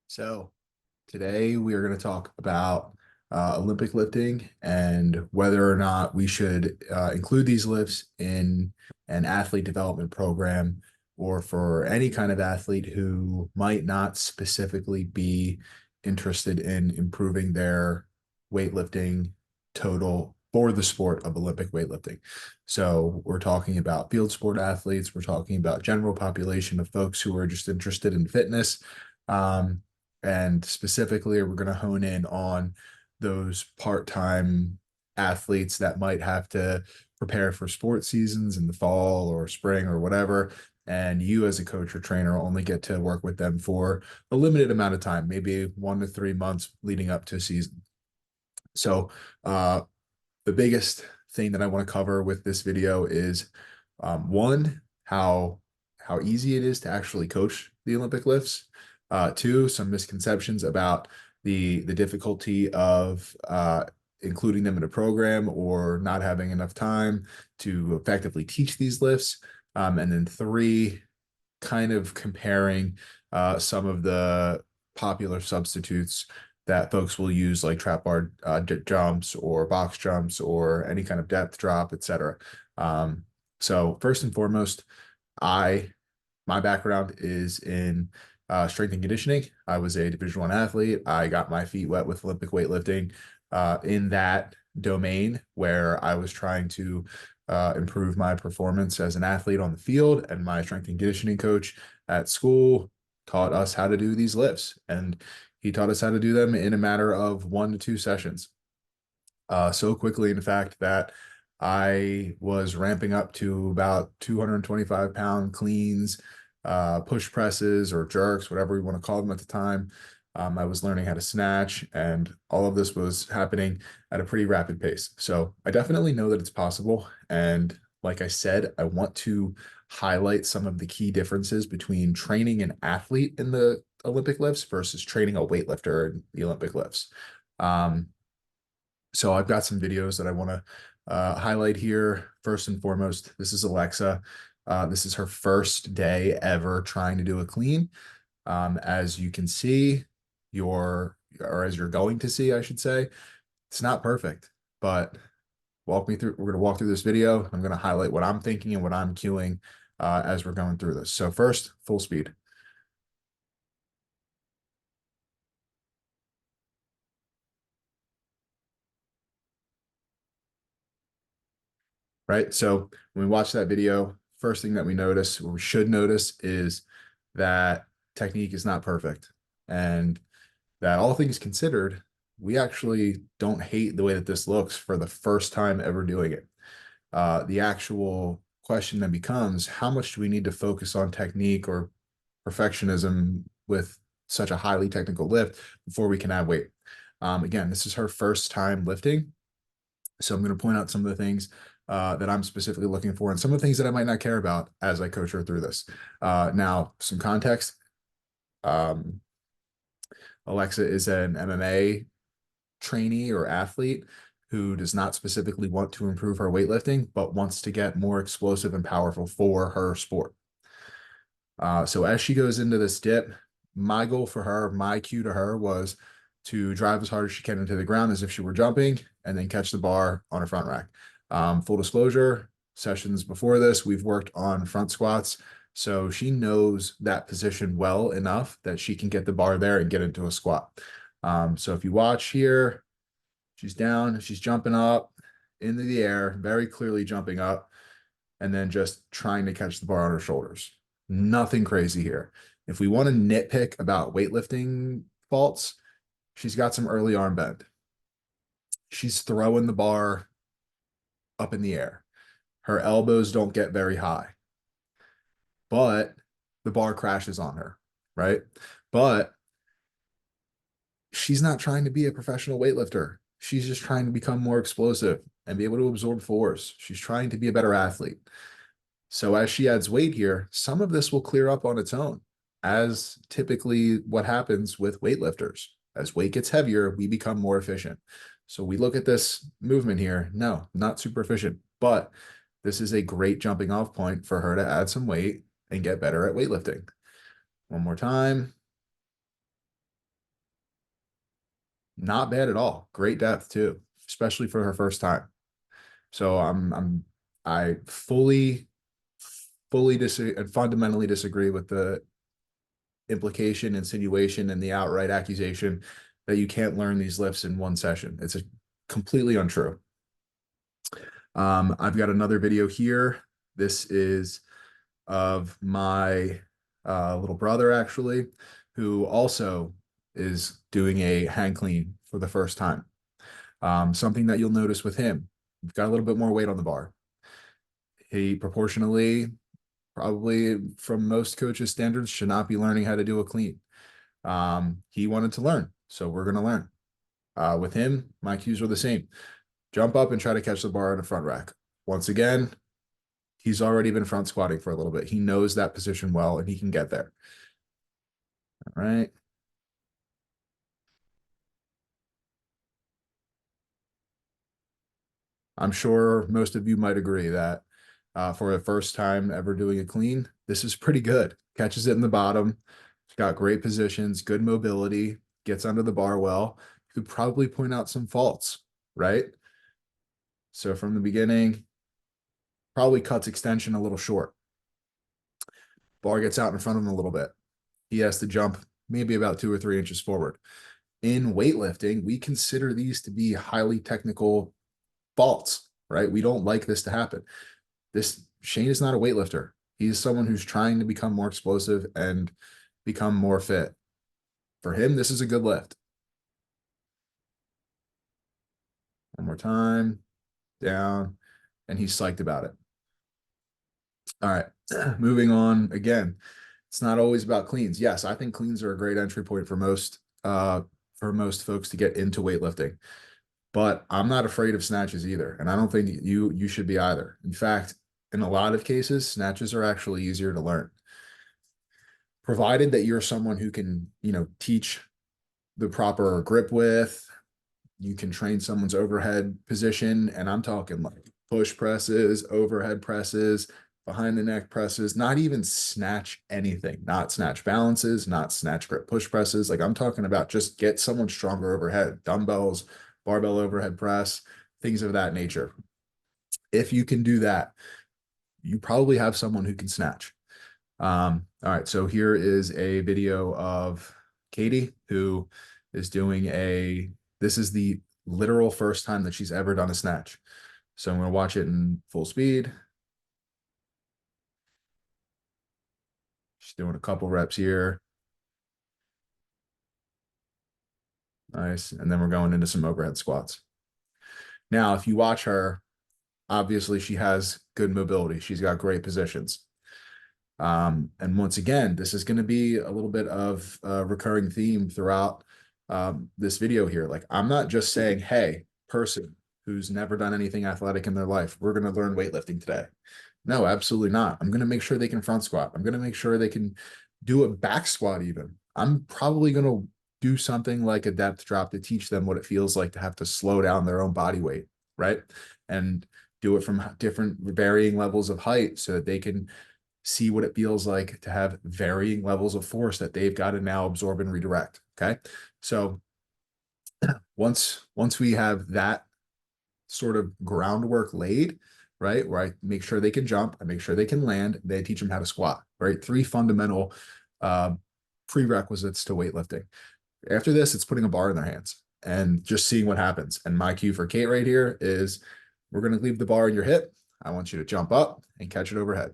So today we are going to talk about Olympic lifting and whether or not we should include these lifts in an athlete development program or for any kind of athlete who might not specifically be interested in improving their weightlifting total for the sport of Olympic weightlifting. So we're talking about field sport athletes, we're talking about general population of folks who are just interested in fitness. Um, and specifically, we're going to hone in on those part-time athletes that might have to prepare for sports seasons in the fall or spring or whatever. And you, as a coach or trainer, only get to work with them for a limited amount of time, maybe 1 to 3 months leading up to a season. So, the biggest thing that I want to cover with this video is one, how easy it is to actually coach the Olympic lifts. Two, some misconceptions about the difficulty of including them in a program or not having enough time to effectively teach these lifts. And then three, kind of comparing some of the popular substitutes that folks will use, like trap bar jumps or box jumps or any kind of depth drop, etc. So first and foremost, I my background is in strength and conditioning. I was a Division I athlete. I got my feet wet with Olympic weightlifting in that domain where I was trying to improve my performance as an athlete on the field. And my strength and conditioning coach at school taught us how to do these lifts. And he taught us how to do them in a matter of 1 to 2 sessions. So quickly, in fact, that I was ramping up to about 225-pound cleans, push presses or jerks, whatever you want to call them at the time. I was learning how to snatch, and all of this was happening at a pretty rapid pace. So I definitely know that it's possible. And like I said, I want to highlight some of the key differences between training an athlete in the Olympic lifts versus training a weightlifter in the Olympic lifts. Um, so I've got some videos that I want to highlight here. First and foremost, this is Alexa. This is her first day ever trying to do a clean. As you can see, or as you're going to see, I should say, it's not perfect, but walk me through. We're going to walk through this video. I'm going to highlight what I'm thinking and what I'm cueing as we're going through this. So first, full speed. Right? So when we watch that video, first thing that we notice, or we should notice, is that technique is not perfect. And that all things considered, we actually don't hate the way that this looks for the first time ever doing it. The actual question then becomes, how much do we need to focus on technique or perfectionism with such a highly technical lift before we can add weight? Again, this is her first time lifting. So I'm going to point out some of the things that I'm specifically looking for and some of the things that I might not care about as I coach her through this. Now, some context. Um, Alexa is an MMA trainee or athlete who does not specifically want to improve her weightlifting, but wants to get more explosive and powerful for her sport. So as she goes into this dip, my goal for her, my cue to her was to drive as hard as she can into the ground as if she were jumping and then catch the bar on her front rack. Full disclosure, sessions before this, we've worked on front squats. So she knows that position well enough that she can get the bar there and get into a squat. So if you watch here, she's down, she's jumping up into the air, very clearly jumping up, and then just trying to catch the bar on her shoulders. Nothing crazy here. If we want to nitpick about weightlifting faults, she's got some early arm bend. She's throwing the bar up in the air. Her elbows don't get very high, but the bar crashes on her, right? But she's not trying to be a professional weightlifter. She's just trying to become more explosive and be able to absorb force. She's trying to be a better athlete. So as she adds weight here, some of this will clear up on its own, as typically what happens with weightlifters. As weight gets heavier, we become more efficient. So we look at this movement here. No, not super efficient, but this is a great jumping off point for her to add some weight and get better at weightlifting. One more time. Not bad at all. Great depth too, especially for her first time. So I fully disagree and fundamentally disagree with the implication, insinuation, and the outright accusation that you can't learn these lifts in one session. It's completely untrue. I've got another video here. This is of my little brother, actually, who also is doing a hang clean for the first time. Something that you'll notice with him, we've got a little bit more weight on the bar. He proportionally, probably from most coaches' standards, should not be learning how to do a clean. He wanted to learn, so we're going to learn. With him, my cues were the same. Jump up and try to catch the bar in the front rack. Once again, he's already been front squatting for a little bit. He knows that position well, and he can get there. All right. I'm sure most of you might agree that for the first time ever doing a clean, this is pretty good. Catches it in the bottom. It's got great positions, good mobility, gets under the bar well. You could probably point out some faults, right? So from the beginning, probably cuts extension a little short. Bar gets out in front of him a little bit. He has to jump maybe about 2 or 3 inches forward. In weightlifting, we consider these to be highly technical faults, right? We don't like this to happen. Shane is not a weightlifter. He's someone who's trying to become more explosive and become more fit. For him, this is a good lift. One more time, down, and he's psyched about it. All right, moving on. Again, it's not always about cleans. Yes, I think cleans are a great entry point for most folks to get into weightlifting. But I'm not afraid of snatches either, and I don't think you should be either. In fact, in a lot of cases, snatches are actually easier to learn, provided that you're someone who can, teach the proper grip width. You can train someone's overhead position, and I'm talking like push presses, overhead presses, behind the neck presses, not even snatch anything, not snatch balances, not snatch grip push presses. Like I'm talking about just get someone stronger overhead, dumbbells, barbell overhead press, things of that nature. If you can do that, you probably have someone who can snatch. All right, so here is a video of Katie, who is doing this is the literal first time that she's ever done a snatch. So I'm going to watch it in full speed. She's doing a couple reps here. Nice. And then we're going into some overhead squats. Now, if you watch her, obviously she has good mobility. She's got great positions. And once again, this is going to be a little bit of a recurring theme throughout this video here. Like, I'm not just saying, hey, person who's never done anything athletic in their life, we're going to learn weightlifting today. No, absolutely not. I'm going to make sure they can front squat. I'm going to make sure they can do a back squat even. I'm probably going to do something like a depth drop to teach them what it feels like to have to slow down their own body weight, right? And do it from different varying levels of height so that they can see what it feels like to have varying levels of force that they've got to now absorb and redirect. Okay. So once we have that sort of groundwork laid, right, where I make sure they can jump, I make sure they can land, they teach them how to squat, right? 3 fundamental prerequisites to weightlifting. After this, it's putting a bar in their hands and just seeing what happens. And my cue for Kate right here is we're going to leave the bar in your hip. I want you to jump up and catch it overhead.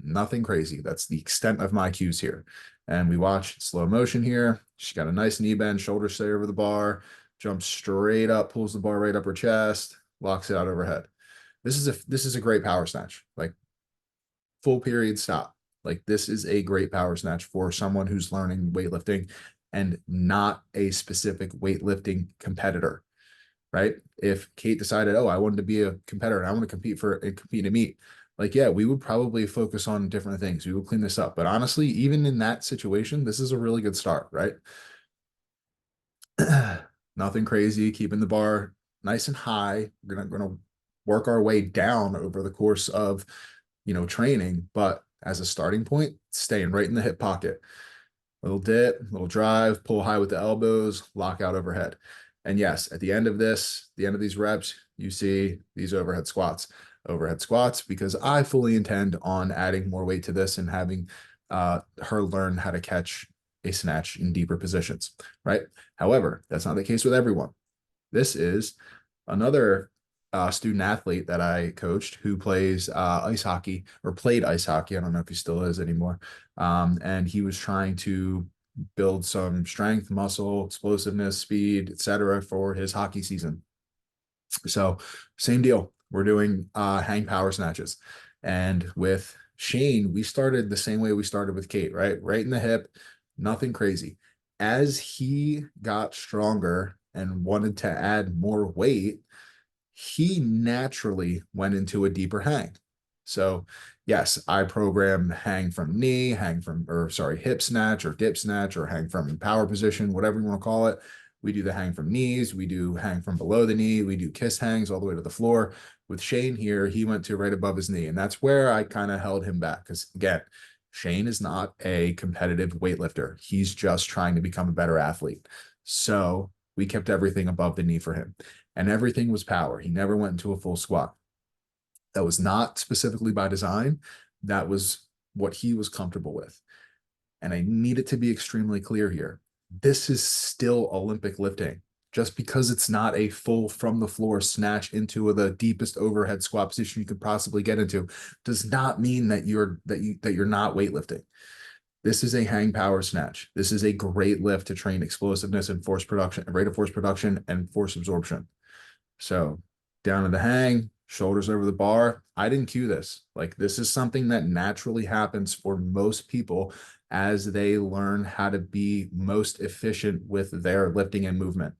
Nothing crazy. That's the extent of my cues here. And we watch slow motion here. She's got a nice knee bend, shoulder stay over the bar, jumps straight up, pulls the bar right up her chest, locks it out overhead. This is a great power snatch. Like full period stop. Like this is a great power snatch for someone who's learning weightlifting and not a specific weightlifting competitor, right? If Kate decided, oh, I wanted to be a competitor and I want to compete in meet, like, yeah, we would probably focus on different things. We would clean this up. But honestly, even in that situation, this is a really good start, right? Nothing crazy, keeping the bar nice and high. We're gonna work our way down over the course of, training. But as a starting point, staying right in the hip pocket. Little dip, little drive, pull high with the elbows, lock out overhead. And yes, at the end of these reps, you see these overhead squats, because I fully intend on adding more weight to this and having her learn how to catch a snatch in deeper positions, right? However, that's not the case with everyone. This is another student athlete that I coached who plays ice hockey, or played ice hockey. I don't know if he still is anymore. And he was trying to build some strength, muscle, explosiveness, speed, etc., for his hockey season. So same deal. We're doing hang power snatches. And with Shane, we started the same way we started with Kate, right? Right in the hip, nothing crazy. As he got stronger and wanted to add more weight, he naturally went into a deeper hang. So yes, I program hang from knee, hip snatch or dip snatch, or hang from power position, whatever you want to call it. We do the hang from knees, we do hang from below the knee, we do kiss hangs all the way to the floor. With Shane here, he went to right above his knee. And that's where I kind of held him back. Because again, Shane is not a competitive weightlifter. He's just trying to become a better athlete. So we kept everything above the knee for him, and everything was power. He never went into a full squat. That was not specifically by design. That was what he was comfortable with. And I need it to be extremely clear here. This is still Olympic lifting. Just because it's not a full from the floor snatch into the deepest overhead squat position you could possibly get into does not mean that you're not weightlifting. This is a hang power snatch. This is a great lift to train explosiveness and force production, rate of force production, and force absorption. So down to the hang, shoulders over the bar. I didn't cue this. Like, this is something that naturally happens for most people as they learn how to be most efficient with their lifting and movement.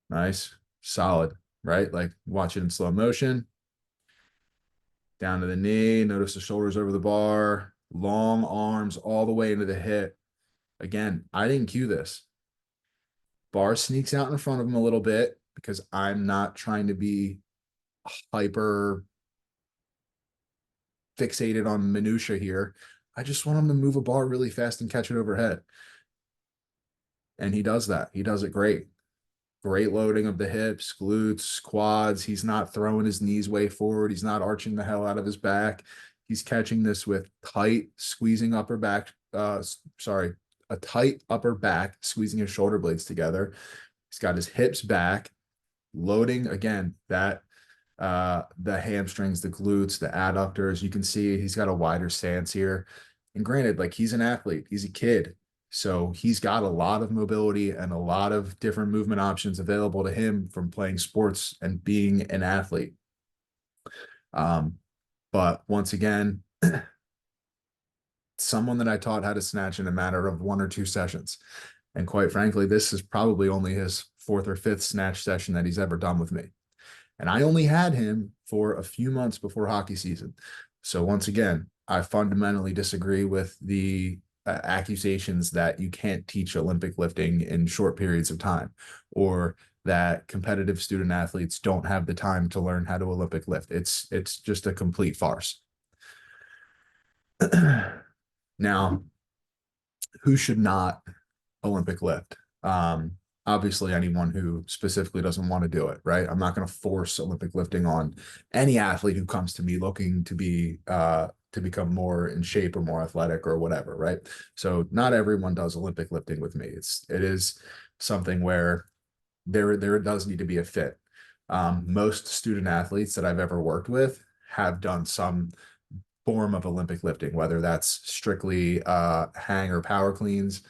Nice, solid, right? Like, watch it in slow motion. Down to the knee, notice the shoulders over the bar, long arms all the way into the hip. Again, I didn't cue this. Bar sneaks out in front of him a little bit because I'm not trying to be hyper fixated on minutia here. I just want him to move a bar really fast and catch it overhead. And he does that. He does it great. Great loading of the hips, glutes, quads. He's not throwing his knees way forward. He's not arching the hell out of his back. He's catching this with tight, squeezing upper back. A tight upper back, squeezing his shoulder blades together. He's got his hips back, loading again that the hamstrings, the glutes, the adductors. You can see he's got a wider stance here. And granted, like, he's an athlete, he's a kid. So he's got a lot of mobility and a lot of different movement options available to him from playing sports and being an athlete. But once again, someone that I taught how to snatch in a matter of 1 or 2 sessions. And quite frankly, this is probably only his 4th or 5th snatch session that he's ever done with me. And I only had him for a few months before hockey season. So once again, I fundamentally disagree with the accusations that you can't teach Olympic lifting in short periods of time, or that competitive student athletes don't have the time to learn how to Olympic lift. It's just a complete farce. Now, who should not Olympic lift? Obviously anyone who specifically doesn't want to do it, right? I'm not going to force Olympic lifting on any athlete who comes to me looking to be to become more in shape or more athletic or whatever, right? So not everyone does Olympic lifting with me. It is something where there does need to be a fit. Most student athletes that I've ever worked with have done some form of Olympic lifting, whether that's strictly hang or power cleans,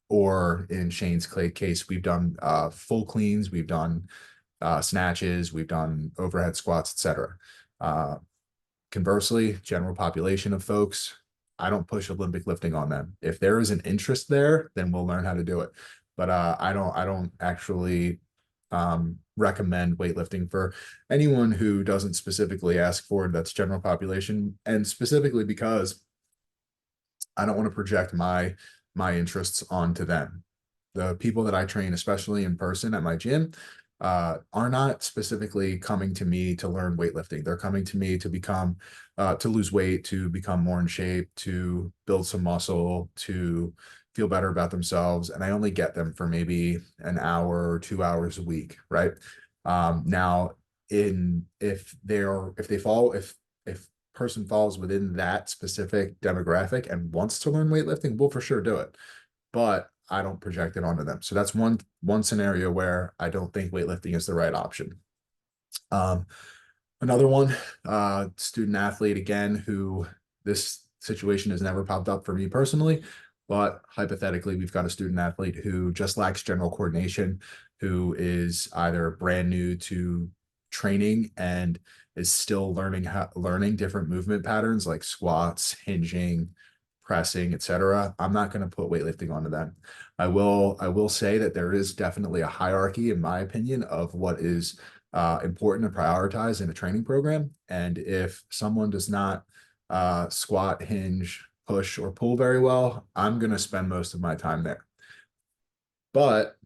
or in Shane's case, we've done full cleans, we've done snatches, we've done overhead squats, etc. Conversely, general population of folks, I don't push Olympic lifting on them. If there is an interest there, then we'll learn how to do it. But I don't actually recommend weightlifting for anyone who doesn't specifically ask for it. That's general population, and specifically because I don't want to project my interests onto them. The people that I train, especially in person at my gym, are not specifically coming to me to learn weightlifting. They're coming to me to become, to lose weight, to become more in shape, to build some muscle, to feel better about themselves, and I only get them for maybe an hour or 2 hours a week, right? Now, in if they fall if person falls within that specific demographic and wants to learn weightlifting, we'll for sure do it. But I don't project it onto them. So that's one scenario where I don't think weightlifting is the right option. Um, Another one, student athlete again, who this situation has never popped up for me personally, but hypothetically, we've got a student athlete who just lacks general coordination, who is either brand new to training and is still learning different movement patterns like squats, hinging, pressing, etc. I'm not going to put weightlifting onto them. I will say that there is definitely a hierarchy, in my opinion, of what is important to prioritize in a training program. And if someone does not squat, hinge, push, or pull very well, I'm going to spend most of my time there. But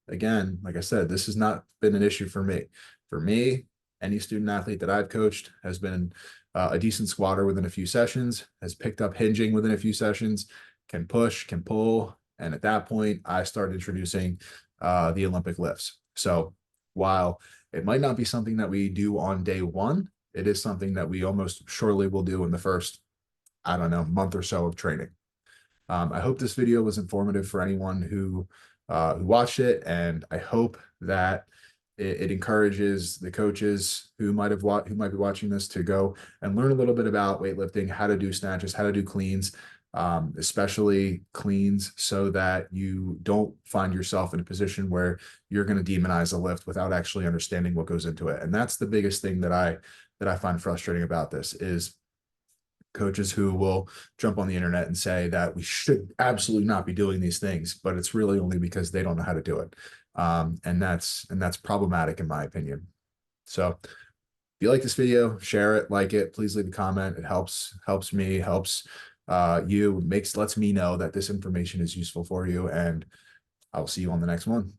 again, like I said, this has not been an issue for me. For me, any student athlete that I've coached has been a decent squatter within a few sessions, has picked up hinging within a few sessions, can push, can pull. And at that point, I started introducing the Olympic lifts. So while it might not be something that we do on day one, it is something that we almost surely will do in the first, I don't know, month or so of training. I hope this video was informative for anyone who watched it, and I hope that it encourages the coaches who might be watching this to go and learn a little bit about weightlifting, how to do snatches, how to do cleans, especially cleans, so that you don't find yourself in a position where you're going to demonize a lift without actually understanding what goes into it. And that's the biggest thing that I find frustrating about this is coaches who will jump on the internet and say that we should absolutely not be doing these things, but it's really only because they don't know how to do it. And that's problematic in my opinion. So if you like this video, share it, like it, please leave a comment. It helps me, helps you, lets me know that this information is useful for you, and I'll see you on the next one.